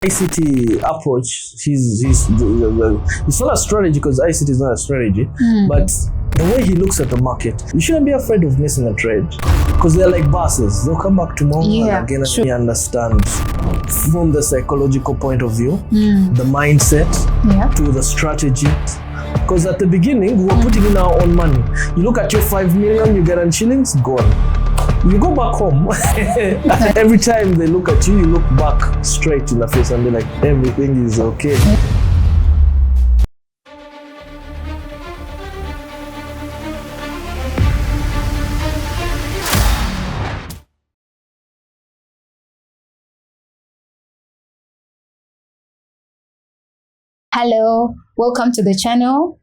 ICT approach, it's not a strategy because ICT is not a strategy, but the way he looks at the market, you shouldn't be afraid of missing a trade because they're like buses. They'll come back tomorrow and again and you understand from the psychological point of view, the mindset to the strategy. Because at the beginning, we were putting in our own money. You look at your 5 million, you get in shillings, gone. You go back home. Every time they look at you, you look back straight in the face and they're like, everything is okay. Hello, welcome to the channel.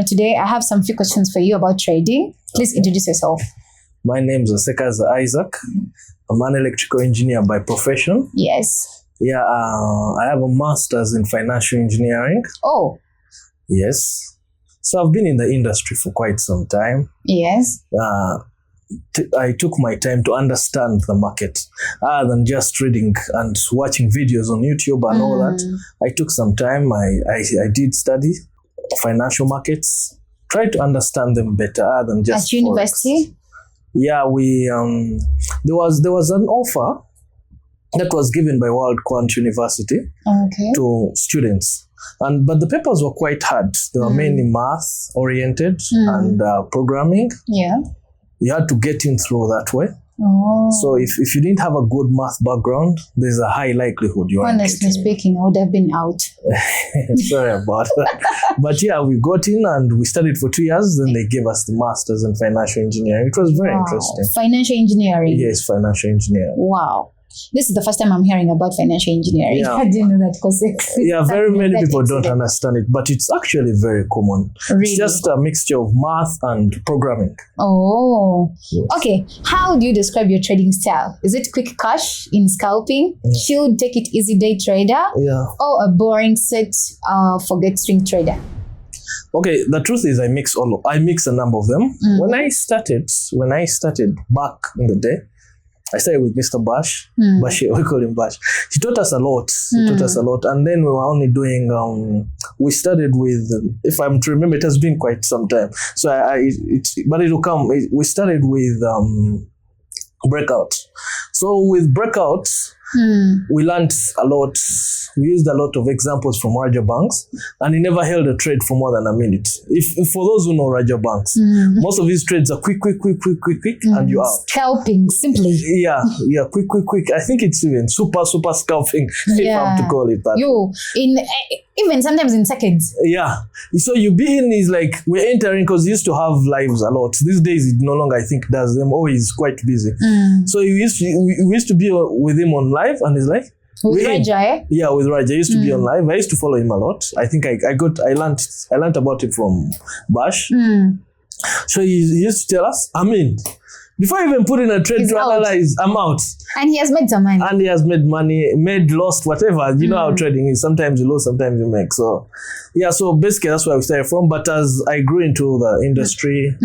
Today I have some few questions for you about trading. Please introduce yourself. My name is Mr.Ssekazza Isaac. I'm an electrical engineer by profession. Yes. Yeah, I have a master's in financial engineering. Oh. Yes. So I've been in the industry for quite some time. Yes. I took my time to understand the market other than just reading and watching videos on YouTube and all that. I took some time. I did study financial markets, tried to understand them better other than just at university. Forex. Yeah, we there was an offer that was given by World Quant University to students, but the papers were quite hard. They were mainly math oriented and programming. Yeah, you had to get in through that way. Oh. So if you didn't have a good math background, there's a high likelihood you aren't honestly getting speaking, I would have been out. Sorry about that. But yeah, we got in and we studied for 2 years. Then they gave us the master's in financial engineering. It was very interesting. Financial engineering? Yes, financial engineering. Wow. This is the first time I'm hearing about financial engineering. Yeah. I didn't know that because very many people don't understand it, but it's actually very common. Really? It's just a mixture of math and programming. Oh, yes. Okay. How do you describe your trading style? Is it quick cash in scalping, chill, take it easy day trader, or a boring set, forget swing trader? Okay, the truth is I mix a number of them. When I started back in the day, I started with Mr. Bashir, we call him Bash. He taught us a lot. And then we were only doing, we started with, if I'm to remember, it has been quite some time. So but it will come. We started with breakouts. So with breakouts, we learned a lot. We used a lot of examples from Raja banks, and he never held a trade for more than a minute. If for those who know Raja banks, most of these trades are quick, and you're out. Scalping, simply. Yeah, quick. I think it's even super scalping, if I have to call it that. Even sometimes in seconds. Yeah. So you be in is like, we're entering because he used to have lives a lot. These days, it no longer, I think, does them. Oh, he's quite busy. So we used to be with him on live, and he's like, with Raja, eh? Yeah, with Raja. I used to be on live. I used to follow him a lot. I think I learned about it from Bash. So he used to tell us, before I even put in a trade analyze, I'm out. And he has made some money. And he has made money, lost, whatever. You know how trading is. Sometimes you lose, sometimes you make. So, yeah, so basically that's where we started from. But as I grew into the industry,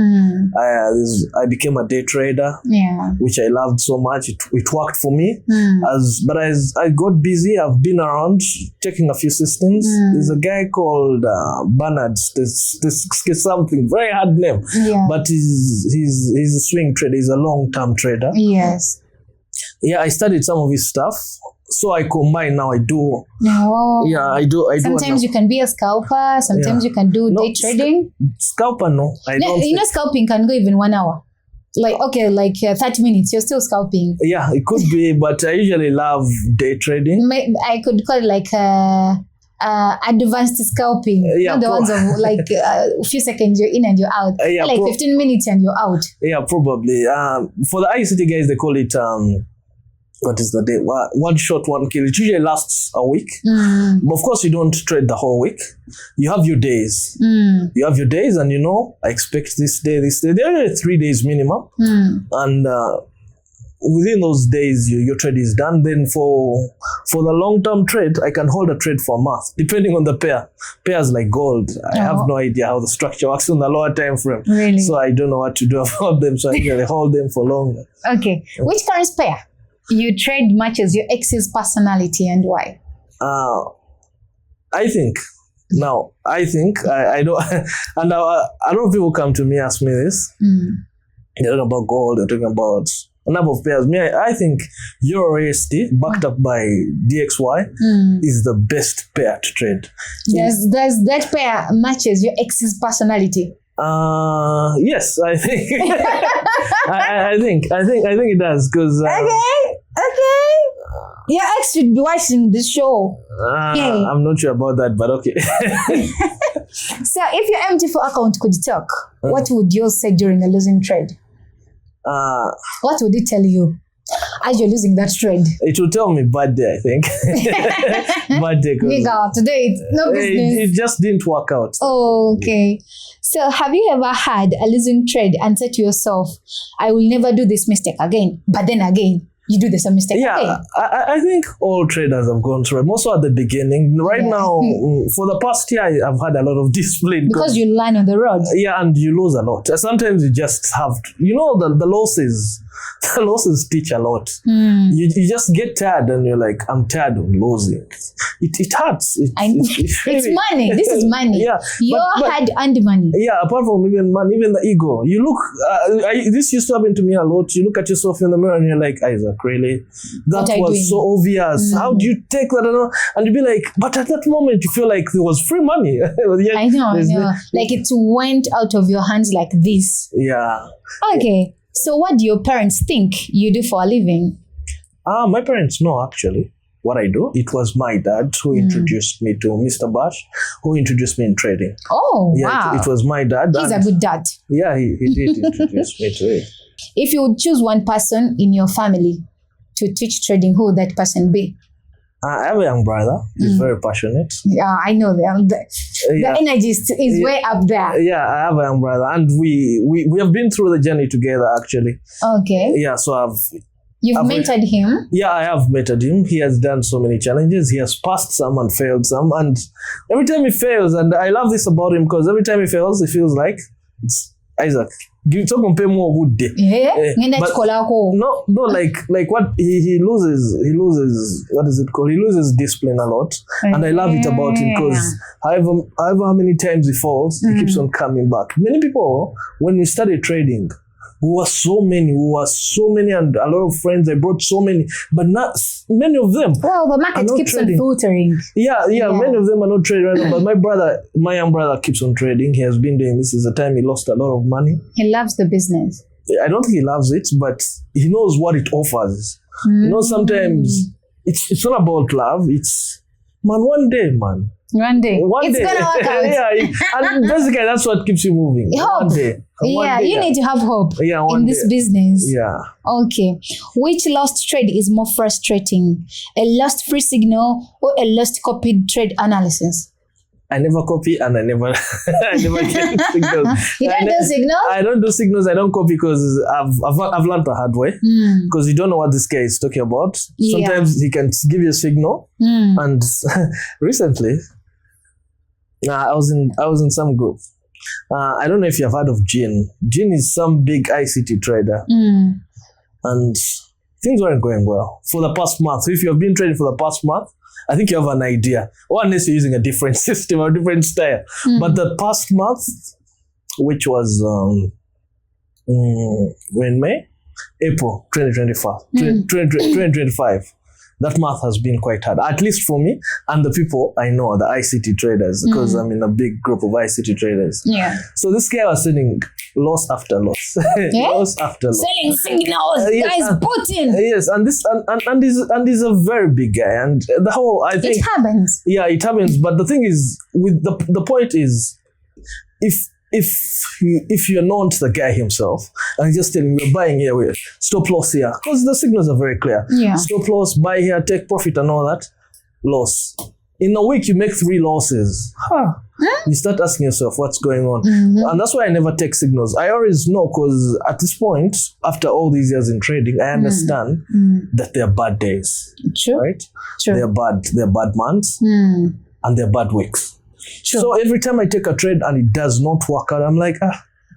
I became a day trader, which I loved so much. It worked for me. But as I got busy, I've been around checking a few systems. There's a guy called Bernard. This something, very hard name. But he's a swing trader. He's a long-term trader. Yes. Yeah, I studied some of his stuff. So I combine now. I do. Yeah, I do. Sometimes you can be a scalper. Sometimes you can do day trading. Scalper, no. I don't. You know, scalping can go even 1 hour. 30 minutes. You're still scalping. Yeah, it could be, but I usually love day trading. I could call it advanced scalping. Not the ones of a few seconds you're in and you're out. 15 minutes and you're out. Yeah, probably. For the ICT guys, they call it what is the day? One shot, one kill. It usually lasts a week. But of course, you don't trade the whole week. You have your days. You have your days, and I expect this day. There are 3 days minimum. And within those days, your trade is done. Then for the long-term trade, I can hold a trade for a month, depending on the pair. Pairs like gold, I have no idea how the structure works on the lower time frame. Really? So I don't know what to do about them. So I usually hold them for longer. Okay. Which currency pair You trade matches your ex's personality, and why? I think I don't, and a lot of people come to me, ask me this. They're talking about gold, they're talking about a number of pairs. I think Euro AST backed up by DXY is the best pair to trade. Does that pair matches your ex's personality? Yes, I think. I think it does, because okay. Your ex should be watching the show. I'm not sure about that, but okay. So, if your MT4 account could talk, what would you say during a losing trade? What would it tell you as you're losing that trade? It will tell me bad day, I think. Bad day. Nigga, today it's no business. It just didn't work out. Oh, okay. So, have you ever had a losing trade and said to yourself, I will never do this mistake again? But then again, you do the same mistake again. I think all traders have gone through it, most at the beginning. Right now, for the past year, I've had a lot of discipline. Because you learn on the road. Yeah, and you lose a lot. Sometimes you just have to, the losses. The losses teach a lot. You just get tired and you're like, I'm tired of losing. It hurts. It's money. This is money. Yeah, your hard-earned money. Yeah, apart from even money, even the ego. You look, this used to happen to me a lot. You look at yourself in the mirror and you're like, Isaac, really? That was so obvious. How do you take that? And you'd be like, but at that moment, you feel like there was free money. I know. Like it went out of your hands like this. Yeah. Okay. So what do your parents think you do for a living? My parents know, actually, what I do. It was my dad who introduced me to Mr. Bash, who introduced me in trading. Oh, yeah, wow. It was my dad. He's a good dad. Yeah, he did introduce me to it. If you would choose one person in your family to teach trading, who would that person be? I have a young brother. He's very passionate. Yeah, I know them. The energy is way up there. Yeah, I have a young brother, and we have been through the journey together, actually. Okay. Yeah, so You've mentored him? Yeah, I have mentored him. He has done so many challenges. He has passed some and failed some, and every time he fails, and I love this about him, because every time he fails, it feels like it's Isaac. Give someone pay more good day. No, like what he loses. What is it called? He loses discipline a lot, and I love it about him, because however how many times he falls, he keeps on coming back. Many people, when we started trading, we were so many, and a lot of friends. I brought so many, but not many of them. Well, the market keeps on filtering. Yeah, many of them are not trading right now. But my young brother keeps on trading. He has been doing this since the time he lost a lot of money. He loves the business. I don't think he loves it, but he knows what it offers. Sometimes it's not about love. It's one day. One day. It's going to work out. Yeah, and basically that's what keeps you moving. Hope. One day. You need to have hope in this business. Yeah. Okay. Which lost trade is more frustrating? A lost free signal or a lost copied trade analysis? I never copy, and I never get signals. You don't do signals? I don't do signals. I don't copy, because I've learned the hard way. Because you don't know what this guy is talking about. Sometimes he can give you a signal, and recently, I was in some group. I don't know if you've heard of Jin. Jin is some big ICT trader, and things weren't going well for the past month. So if you've been trading for the past month, I think you have an idea. Or unless you're using a different system or different style. But the past month, which was when April 2025, that month has been quite hard, at least for me and the people I know, the ICT traders, because I'm in a big group of ICT traders. Yeah. So this guy was selling loss after loss. Loss after loss. Selling signals. Guys, Putin. Yes, and he's a very big guy, and the whole, I think it happens. Yeah, it happens. But the thing is, with the point is, if you're not the guy himself and just telling we're buying here with stop loss here, because the signals are very clear. Yeah. Stop loss, buy here, take profit and all that, loss. In a week you make 3 losses. You start asking yourself what's going on. And that's why I never take signals. I always know, because at this point, after all these years in trading, I understand that there are bad days. True. Right? True. They're bad months and they're bad weeks. True. So every time I take a trade and it does not work out, I'm like,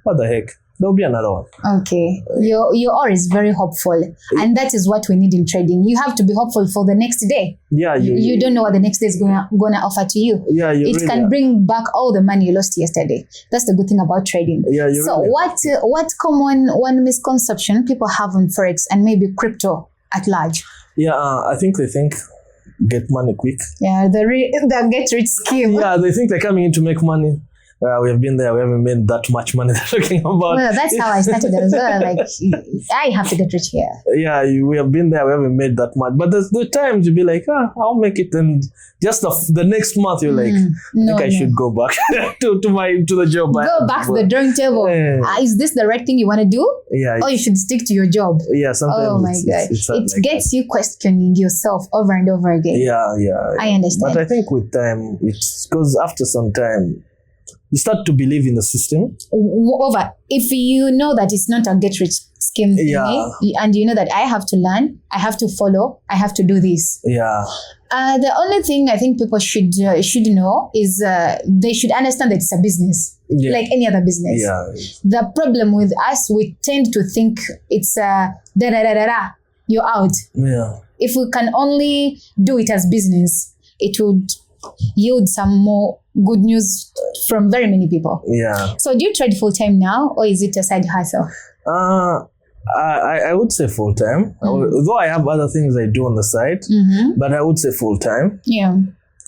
what the heck? there'll be another one. Okay. Your aura is very hopeful. And that is what we need in trading. You have to be hopeful for the next day. Yeah. You don't know what the next day is gonna offer to you. Yeah, it really can bring back all the money you lost yesterday. That's the good thing about trading. Yeah, so really what common one misconception people have on Forex and maybe crypto at large? Yeah, I think they think get money quick. Yeah, the get rich scheme. Yeah, they think they're coming in to make money. We have been there. We haven't made that much money they're talking about. Well, that's how I started as well. Like, I have to get rich here. Yeah, we have been there. We haven't made that much. But there's the times you'll be like, I'll make it. And just the next month, you're like, I should go back to the job. Go back to the drawing table. Is this the right thing you want to do? Yeah. Or you should stick to your job? Yeah, sometimes. Oh my God. It gets you questioning yourself over and over again. Yeah. I understand. But I think with time, it's because after some time, you start to believe in the system. If you know that it's not a get rich scheme thingy, and you know that I have to learn, I have to follow, I have to do this. Yeah. The only thing I think people should know is they should understand that it's a business, like any other business. Yeah. The problem with us, we tend to think it's you're out. Yeah. If we can only do it as business, it would yield some more good news from very many people. Yeah. So do you trade full time now, or is it a side hustle? I would say full time. Though I have other things I do on the side, but I would say full time. Yeah.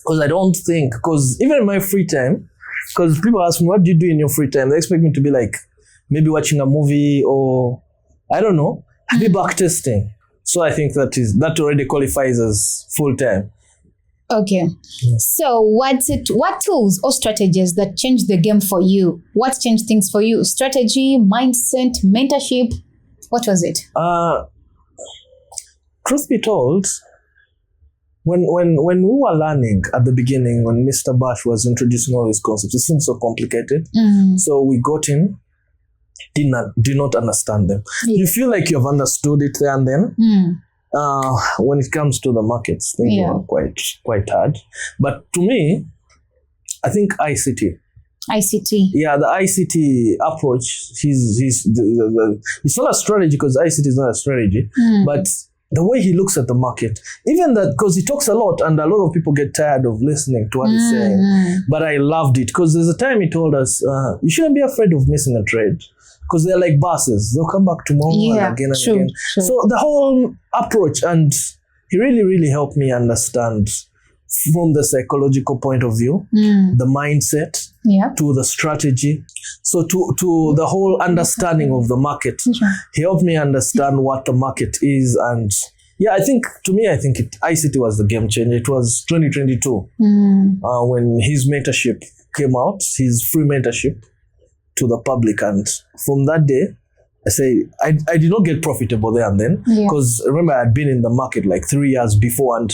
Because I don't think, because even in my free time, because people ask me, what do you do in your free time? They expect me to be like maybe watching a movie or I don't know, be back testing. So I think that already qualifies as full time. Okay. Yeah. So what tools or strategies that change the game for you? What changed things for you? Strategy, mindset, mentorship? What was it? Truth be told, when we were learning at the beginning, when Mr. Bash was introducing all these concepts, it seemed so complicated. So we got in, did not understand them. Yeah. You feel like you've understood it there and then. When it comes to the markets, things are quite hard. But to me, I think ICT. Yeah, the ICT approach. It's not a strategy because ICT is not a strategy, but the way he looks at the market, even that, because he talks a lot and a lot of people get tired of listening to what he's saying. But I loved it because there's a time he told us, you shouldn't be afraid of missing a trade. Because they're like buses. They'll come back tomorrow and again and again. True. So the whole approach, and he really, really helped me understand from the psychological point of view, the mindset, to the strategy. So to the whole understanding of the market. He helped me understand what the market is. And yeah, I think ICT was the game changer. It was 2022 when his mentorship came out, his free mentorship to the public, and from that day I did not get profitable there and then because remember I had been in the market like 3 years before and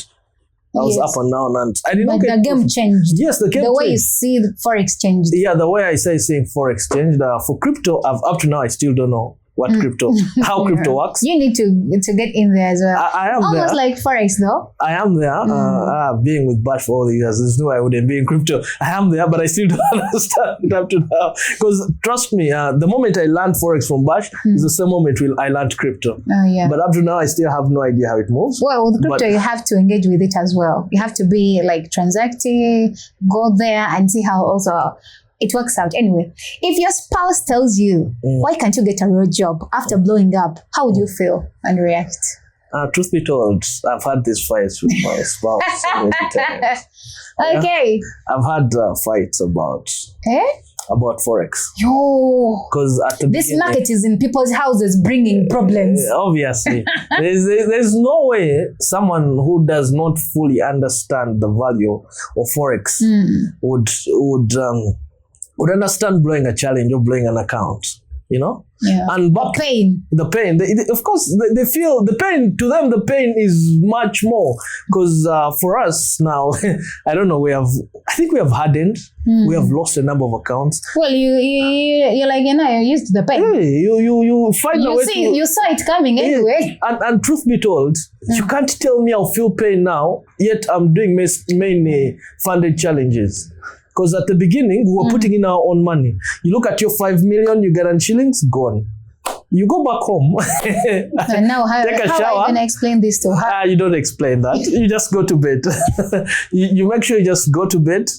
I was up and down and I did not get the game changed. Yes, the game changed. The way changed. you see the Forex changed. Yeah, the way I saying Forex changed. For crypto, up to now I still don't know what how crypto works. You need to get in there as well. I am almost there. Like Forex though. I am there. Being with Bash for all the years, there's no way I wouldn't be in crypto. I am there, but I still don't understand it up to now. Because trust me, the moment I learned Forex from Bash is the same moment I learned crypto. Oh yeah. But up to now, I still have no idea how it moves. Well, with crypto, you have to engage with it as well. You have to be like transacting, go there and see how also it works out. Anyway, if your spouse tells you, why can't you get a real job after blowing up, how would you feel and react? Truth be told, I've had these fights with my spouse so many times. Okay. I've had fights about Forex. Yo. Because at the this market is in people's houses bringing problems. Obviously. there's no way someone who does not fully understand the value of Forex would understand blowing a challenge or blowing an account, you know? Yeah. And but the pain. Of course, they feel the pain. To them, the pain is much more. Because for us now, I don't know, I think we have hardened. We have lost a number of accounts. Well, you're like, you're used to the pain. Hey, you find a way you saw it coming anyway. And truth be told, you can't tell me I'll feel pain now, yet I'm doing mainly funded challenges. Because at the beginning, we were putting in our own money. You look at your 5 million, you get in shillings, gone. You go back home. And now, how Take a are shower. you going to explain this to her? You don't explain that. You just go to bed. you make sure you just go to bed.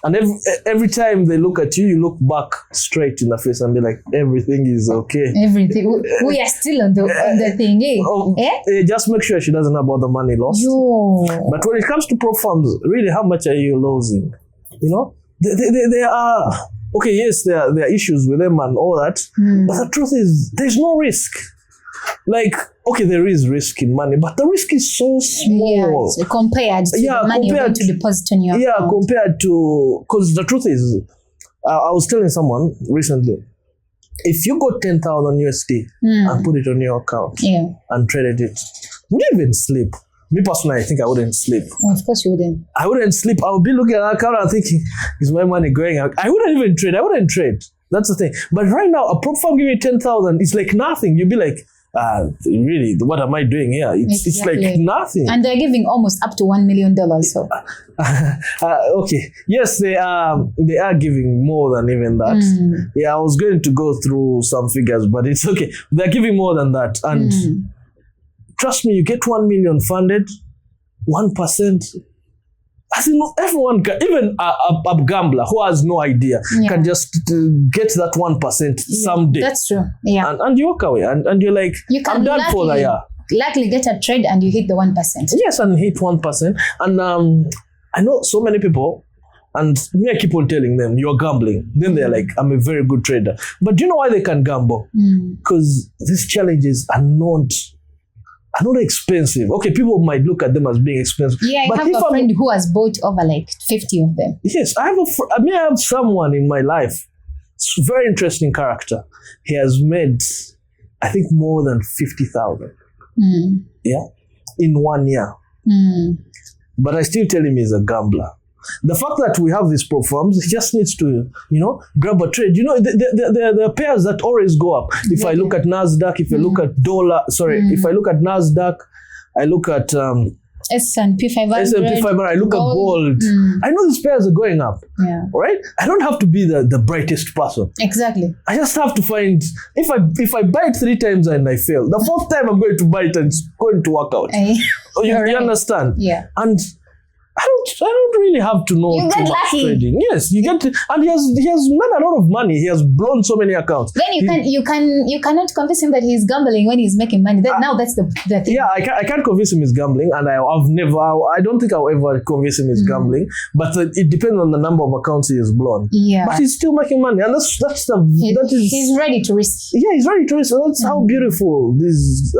And every time they look at you, you look back straight in the face and be like, everything is okay. Everything. We are still on the thing, eh? Just make sure she doesn't know about the money lost. Yo. But when it comes to prop firms, really, how much are you losing? You know, they are, okay, yes, there are issues with them and all that. But the truth is, there's no risk. Like, okay, there is risk in money, but the risk is so small. Yeah, compared to the money you're going to deposit on your account. Compared to, because the truth is, I was telling someone recently, if you got 10,000 USD and put it on your account and traded it, would you even sleep? Me personally, I think I wouldn't sleep. Oh, of course you wouldn't. I wouldn't sleep. I would be looking at that account and thinking, is my money going out? I wouldn't even trade. I wouldn't trade. That's the thing. But right now, a prop firm giving you 10,000, it's like nothing. You'd be like, really, what am I doing here? It's like nothing. And they're giving almost up to $1 million. So okay, yes, they are giving more than even that. Yeah, I was going to go through some figures, but it's okay. They're giving more than that, and trust me, you get 1 million funded, 1%. As in, everyone can, even a gambler who has no idea can just get that 1% someday. That's true. Yeah. And you walk away and you're like, I'm done for the year. Luckily get a trade and you hit the 1%. Yes, and hit 1%. And I know so many people, and me, I keep on telling them, you're gambling. Then they're like, I'm a very good trader. But do you know why they can gamble? Because these challenges are not expensive. Okay, people might look at them as being expensive. Yeah, I have a friend who has bought over like 50 of them. Yes, I have someone in my life. It's a very interesting character. He has made, I think, more than 50,000. Yeah, in 1 year. But I still tell him he's a gambler. The fact that we have these prop firms, he just needs to, grab a trade. There are pairs that always go up. If I look at NASDAQ, if I look at if I look at NASDAQ, I look at S&P 500. I look at gold. I know these pairs are going up. Yeah. Right? I don't have to be the brightest person. Exactly. I just have to find, if I buy it 3 times and I fail, the 4th time I'm going to buy it and it's going to work out. You understand? Yeah. And I don't really have to know too much trading. Yes, you get, and he has made a lot of money. He has blown so many accounts. Then you cannot convince him that he's gambling when he's making money. Now that's the thing. Yeah, I can't convince him he's gambling, and I don't think I'll ever convince him he's gambling. But it depends on the number of accounts he has blown. Yeah, but he's still making money, and he's ready to risk. Yeah, he's ready to risk. And that's how beautiful this.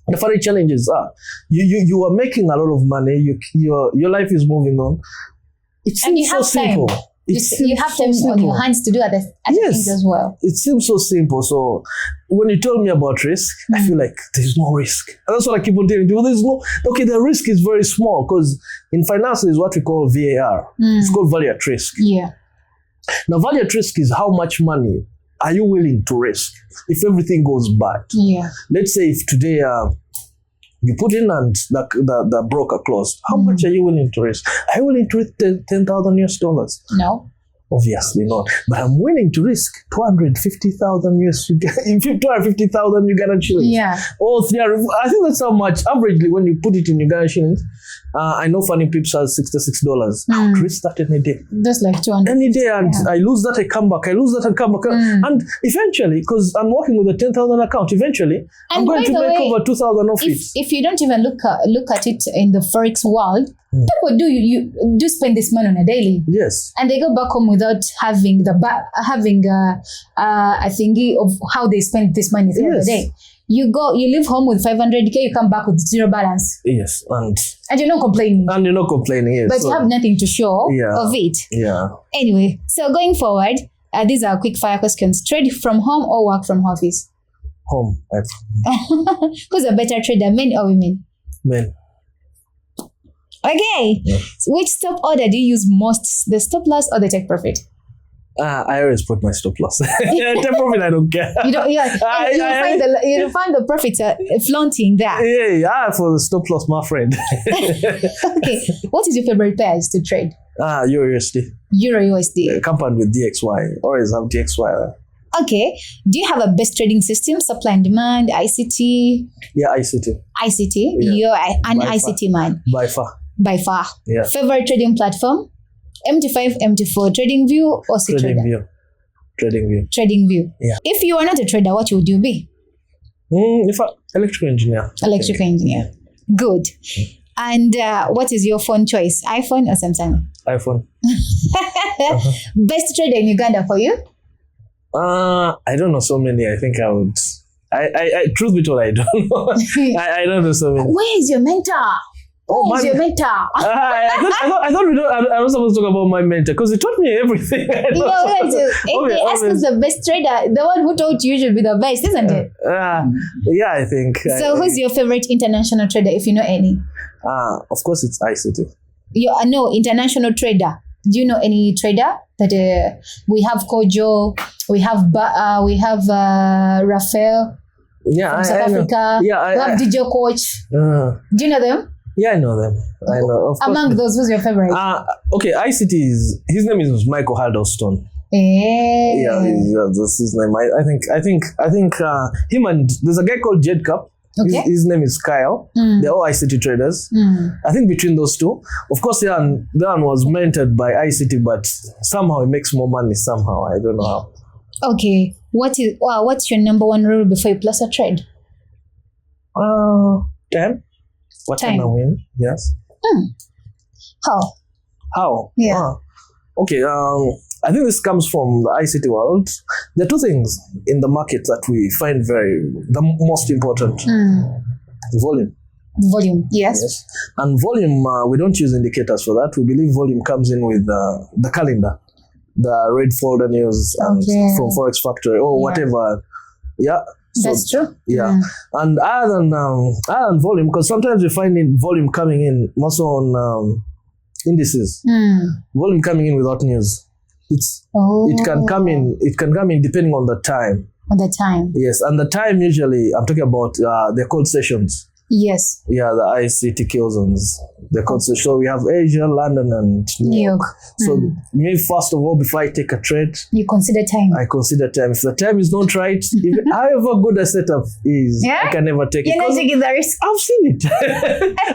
The funny challenges are you are making a lot of money. Your life is moving on. It seems so simple. You have time on your hands to do other things as well. It seems so simple. So when you told me about risk, I feel like there's no risk. And that's what I keep on telling people. The risk is very small, because in finance is what we call VAR. It's called value at risk. Yeah. Now, value at risk is how much money are you willing to risk if everything goes bad? Yeah. Let's say if today you put in and the broker closed, how much are you willing to risk? Are you willing to risk $10,000? No. Obviously not. But I'm willing to risk 250,000 250,000 Ugandan shillings. Yeah. Or I think that's how much averagely when you put it in Ugandan shillings. I know Funny Pips has $66. I would risk that any day. That's like 200. Any day, and I lose that, I come back. I lose that, and come back. And eventually, because I'm working with a 10,000 account, eventually I'm going to make over 2,000 off it. If you don't even look at it in the Forex world, people do spend this money on a daily. Yes. And they go back home without having a thingy of how they spend this money the other day. You leave home with 500k, you come back with 0 balance. Yes. And you're not complaining. Yes. But you have nothing to show of it. Yeah. Anyway, so going forward, these are quick fire questions. Trade from home or work from office? Home. Who's a better trader, men or women? Men. Okay. Yeah. So which stop order do you use most, the stop loss or the take profit? I always put my stop loss. Take profit, I don't care. You find the profits flaunting there. Yeah, for the stop loss, my friend. Okay. What is your favorite pairs to trade? Euro USD. Euro USD. Accompanied with DXY. Always have DXY. Okay. Do you have a best trading system? Supply and demand, ICT? Yeah, ICT. ICT? Yeah. You're an By ICT man. By far. By far. Yeah. Favorite trading platform? MT5, MT4, TradingView or TradingView. TradingView. TradingView. Yeah. If you are not a trader, what would you be? Electrical engineer. Electrical engineer. Good. And what is your phone choice? iPhone or Samsung? iPhone. Best trader in Uganda for you? I don't know so many. I think I would. I truth be told, I don't know. I don't know so many. Where is your mentor? Who is your mentor? I thought we don't. I was supposed to talk about my mentor because he taught me everything. They ask us the best trader, the one who taught you should be the best, isn't it? Yeah, I think. So, who's your favorite international trader, if you know any? Of course, it's ICT. No, international trader. Do you know any trader that we have Kojo, we have Rafael from South Africa, we have DJ Coach. Do you know them? Yeah, I know them. I know. Of course. Among those, who's your favorite? Okay, ICT is his name is Michael Huddleston. Hey. Yeah, that's his name. I think him and there's a guy called Jed Cup. Okay. His name is Kyle. They're all ICT traders. I think between those two, of course, that one was mentored by ICT, but somehow he makes more money. Somehow, I don't know how. Okay, what's your number one rule before you place a trade? Time. What time I win? Yes. How? Yeah. Okay. I think this comes from the ICT world. There are two things in the market that we find the most important. Volume. Volume, yes. And volume, we don't use indicators for that. We believe volume comes in with the calendar, the red folder news from Forex Factory or whatever. Yeah. So, that's true. Yeah. And other than volume, because sometimes we find volume coming in also on indices. Volume coming in without news. It can come in depending on the time. On the time. Yes, and the time usually I'm talking about they're called sessions. Yes. Yeah, the ICT kill zones. They're called sessions. So we have Asia, London, and New York. So me, first of all, before I take a trade, you consider time. I consider time. If the time is not right, however good a setup is, I can never take it. You're not taking the risk. I've seen it.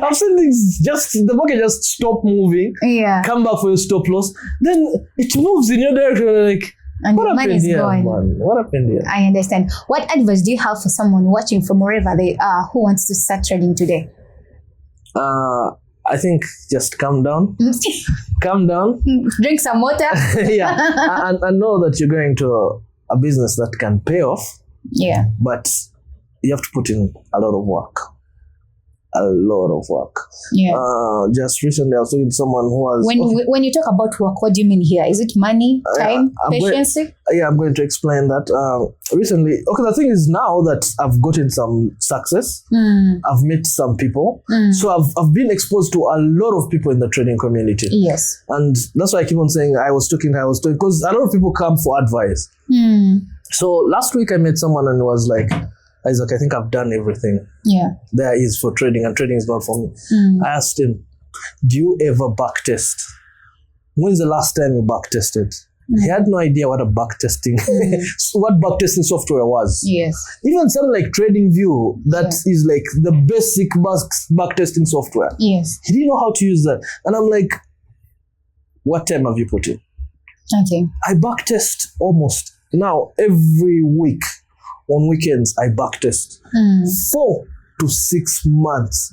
I've seen things the market just stop moving. Yeah. Come back for your stop loss. Then it moves in your direction. Like, and what money is gone. Man? What happened here? I understand. What advice do you have for someone watching from wherever they are who wants to start trading today? I think just calm down. Calm down. Drink some water. Yeah. and know that you're going to a business that can pay off. Yeah. But you have to put in a lot of work. Yeah. Just recently I was talking to someone who was... When you talk about work, what do you mean here? Is it money, time, patience? I'm going to explain that. Recently, the thing is now that I've gotten some success, I've met some people. So I've been exposed to a lot of people in the trading community. Yes. And that's why I keep on saying I was talking, because a lot of people come for advice. So last week I met someone and was like, Isaac, I think I've done everything there is for trading, and trading is not for me. I asked him, do you ever backtest? When's the last time you backtested? He had no idea what a backtesting, what backtesting software was. Yes. Even something like TradingView, that is like the basic backtesting software. Yes. He didn't know how to use that. And I'm like, what time have you put in? Nothing. I backtest almost now every week. On weekends, I backtest 4 to 6 months.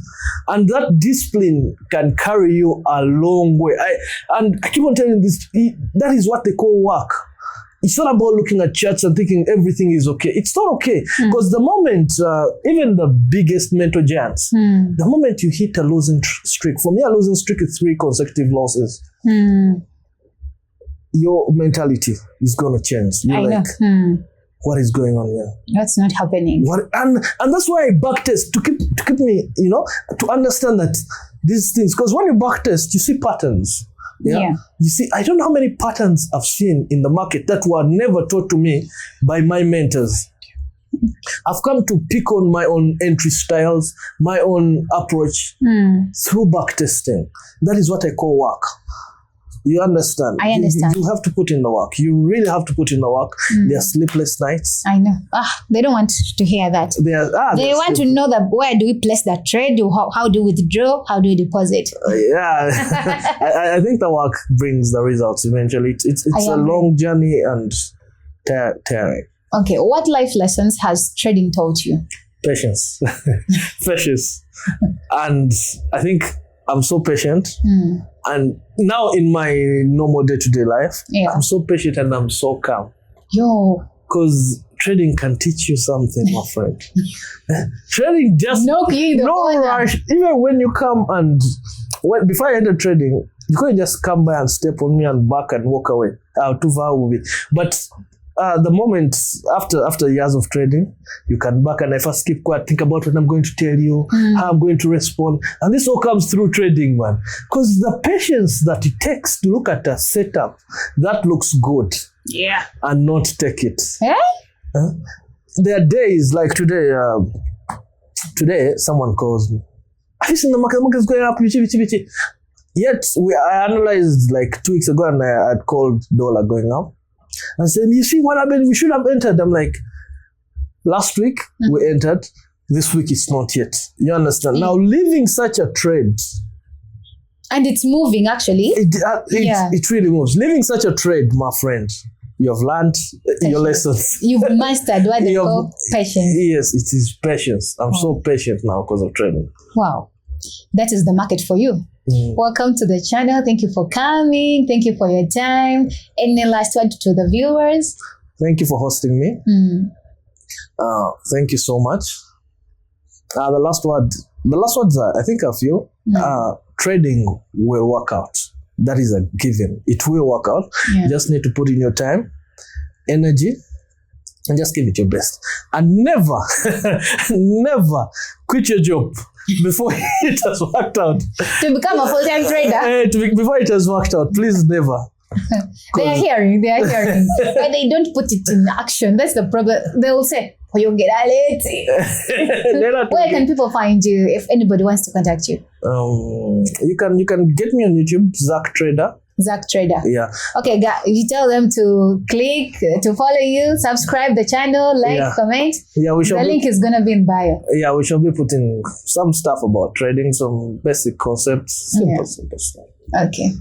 And that discipline can carry you a long way. I keep on telling you this, that is what they call work. It's not about looking at charts and thinking everything is okay. It's not okay. Because the moment, even the biggest mentor giants, the moment you hit a losing streak, for me a losing streak is 3 consecutive losses. Your mentality is going to change. You're like, what is going on here? That's not happening. And that's why I backtest to keep me, to understand that these things. Because when you backtest, you see patterns. Yeah. You see, I don't know how many patterns I've seen in the market that were never taught to me by my mentors. I've come to pick on my own entry styles, my own approach through backtesting. That is what I call work. You understand? I understand. You have to put in the work. You really have to put in the work. There are sleepless nights. I know. They don't want to hear that. They want to know that where do we place that trade? How do we withdraw? How do we deposit? I think the work brings the results eventually. It's a long journey and tiring. Okay, what life lessons has trading taught you? Patience. Patience. And I think I'm so patient. And now in my normal day-to-day life, I'm so patient and I'm so calm. Because trading can teach you something, my friend. Trading just no rush. Even when you come and before I ended trading, you couldn't just come by and step on me and back and walk away. Too far with it. But the moment after years of trading, you can back and I first keep quiet, think about what I'm going to tell you, how I'm going to respond. And this all comes through trading, man. Because the patience that it takes to look at a setup that looks good and not take it. There are days like today, someone calls me. Have you seen the market's going up? Yet I analyzed like 2 weeks ago and I had called dollar going up. And said, you see what happened? We should have entered. I'm like, last week we entered. This week it's not yet. You understand? Now leaving such a trade. And it's moving actually. It really moves. Leaving such a trade, my friend, you have learned your lessons. You've mastered what they call patience. Yes, it is patience. I'm so patient now because of trading. Wow. That is the market for you. Welcome to the channel. Thank you for coming. Thank you for your time. Any last word to the viewers? Thank you for hosting me. Thank you so much. The last words I think a few. Trading will work out. That is a given. It will work out. You just need to put in your time, energy, and just give it your best. And never, never quit your job before it has worked out. To become a full-time trader? Before it has worked out, please never. They are hearing, but they don't put it in action. That's the problem. They will say, where can people find you if anybody wants to contact you? You can get me on YouTube, Zak Trader. Zak Trader. Yeah. Okay, guys, you tell them to click, to follow you, subscribe the channel, comment. Yeah, the link is going to be in bio. Yeah, we shall be putting some stuff about trading, some basic concepts, simple stuff. Okay.